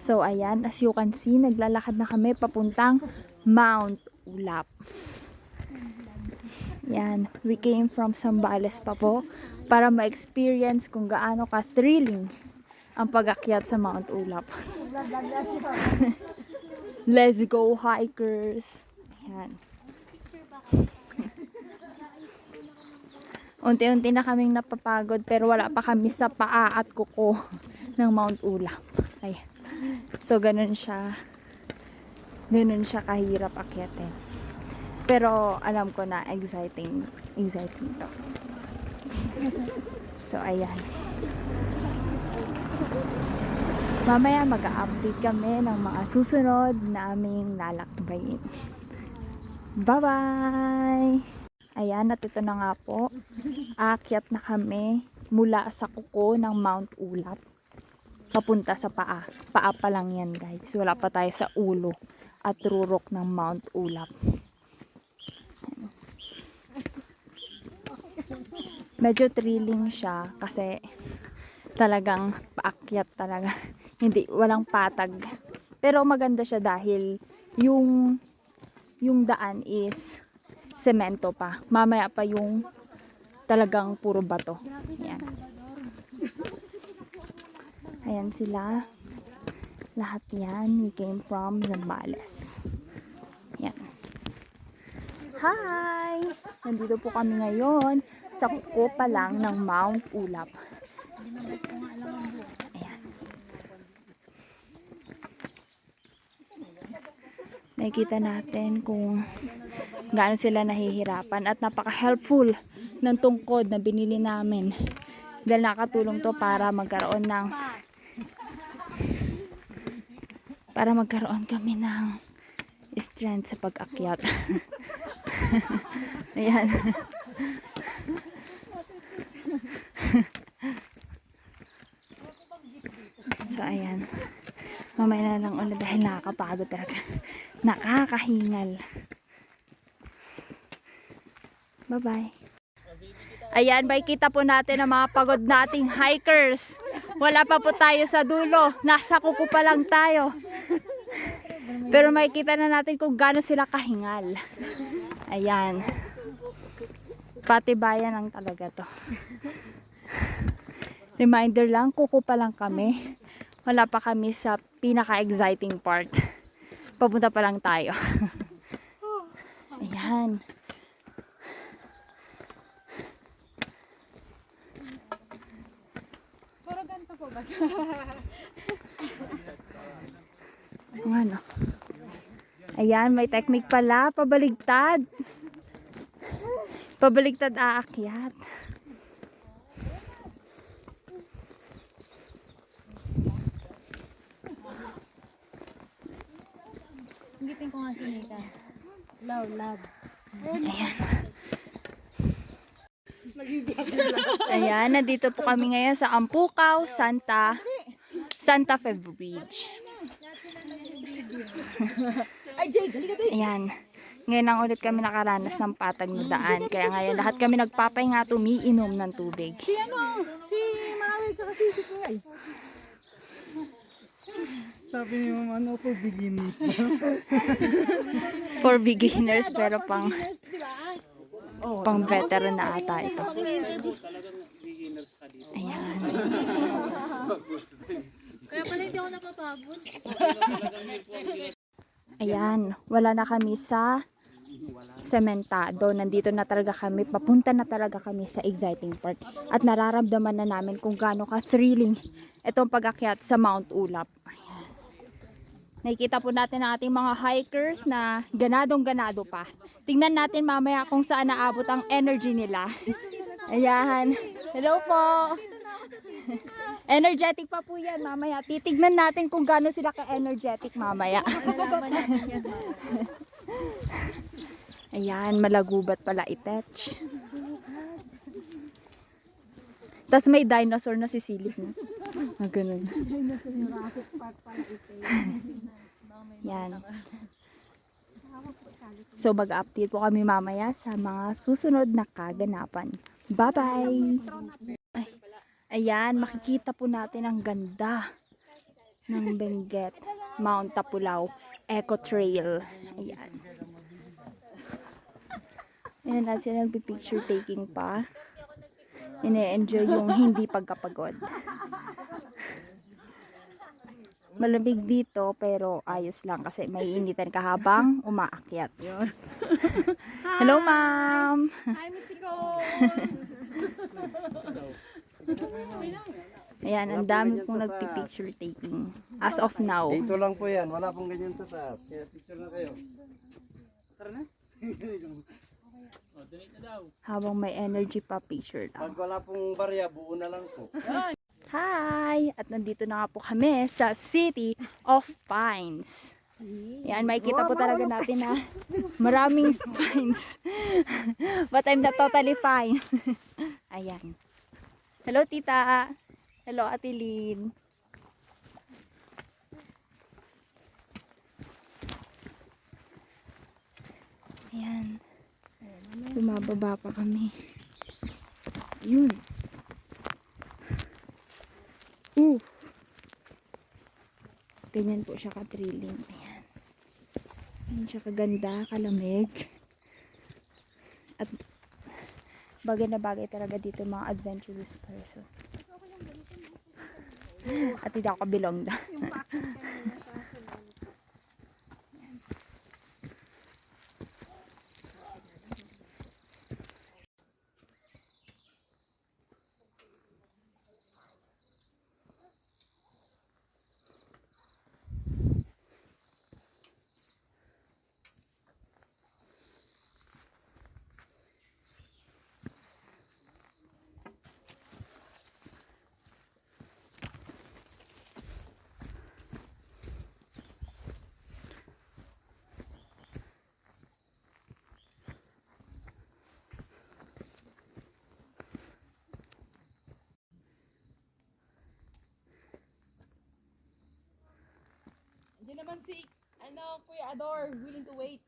So ayan, as you can see, naglalakad na kami papuntang Mount Ulap. Yan, we came from Zambales pa po para ma-experience kung gaano ka-thrilling ang pag-akyat sa Mount Ulap. Let's go hikers! Yan. Unti-unti na kaming napapagod pero wala pa kami sa paa at kuko ng Mount Ulap. Ay. So ganun siya kahirap akyatin. Pero alam ko na exciting to. So ayan. Mamaya mag-update kami ng mga susunod na aming lalakbayin. Bye-bye! Ayan, at ito na nga po. Aakyat na kami mula sa kuko ng Mount Ulap. Papunta sa paa. Paa pa lang yan, guys. Wala pa tayo sa ulo at rurok ng Mount Ulap. Medyo thrilling siya kasi talagang paakyat talaga. Hindi, walang patag. Pero maganda siya dahil yung daan is semento pa. Mamaya pa yung talagang puro bato. Ayan. Ayan sila. Lahat yan. We came from Zambales. Ayan. Hi! Nandito po kami ngayon sa kuko pa lang ng Mount Ulap. Ayan. Nakikita natin kung gaano sila nahihirapan at napaka-helpful ng tungkod na binili namin dahil nakatulong to para magkaroon kami ng strength sa pag-akyat. Ayan. So ayan, mamaya na lang ulit dahil nakakapagod talaga, nakakahingal. Bye bye. Ayan, makikita po natin ang mga pagod nating hikers. Wala pa po tayo sa dulo, nasa kuko pa lang tayo. Pero makikita na natin kung gaano sila kahingal. Ayan, patibayan lang talaga to. Reminder lang, kuko pa lang kami. Wala pa kami sa pinaka-exciting part. Papunta pa lang tayo. Ayan. Puro ganito po ba? Ano? Ayan, may technique pala. Pabaligtad. Pabaligtad aakyat. Ngitin ko nga si Nika. Love. Ayan. Ayan, nandito po kami ngayon sa Ampukaw, Santa Fe Bridge. Ayan. Ngayon lang ulit kami nakaranas ng patag na daan. Kaya ngayon lahat kami nagpapahinga, umiinom ng tubig. Si Mami at si Sis Mingay. Sabi ni Mama, for beginners na. For beginners, pero pang veteran na ata ito. Ayan. Kaya pala hindi ako napapagod. Ayan, wala na kami sa sementado. Nandito na talaga kami, papunta na talaga kami sa exciting part. At nararamdaman na namin kung gaano ka-thrilling itong pag-akyat sa Mount Ulap. Ayan. Nakikita po natin ang ating mga hikers na ganadong-ganado pa. Tingnan natin mamaya kung saan naabot ang energy nila. Ayan. Hello po! Energetic pa po yan mamaya. Titignan natin kung gaano sila ka-energetic mamaya. Ayan, malagubat pala itech. Tapos may dinosaur na sisilip na. Ganun. Yan. So mag-update po kami mamaya sa mga susunod na kaganapan. Bye-bye! Ayan, makikita po natin ang ganda ng Benguet, Mount Tapulaw, Eco Trail. Ayan. Ayan na sila nagpi-picture taking pa. Ine-enjoy yung hindi pagkapagod. Malamig dito pero ayos lang kasi may initan ka habang umaakyat. Hello, ma'am! Hi, Mystico! Ayan, ang dami pong nagpi-picture taking. As of now. Dito lang po yan, wala pong ganyan sa taas. Kaya picture na kayo. Tara na. Habang may energy pa, picture lang. Pag wala pong barya, buo na lang po. Hi! At nandito na nga po kami sa City of Pines. Yan, makikita po talaga natin na maraming pines. But I'm not totally fine. Ayan. Hello, tita. Hello, Ate Lynn. Ayan. Bumababa pa kami. Yun. Ganyan po siya ka-thrilling. Ayan. Ganyan siya kaganda, kalamig. At bagay na bagay talaga dito mga adventurous person. At hindi ako kabilong na. Hindi naman si, Kuya Ador, willing to wait.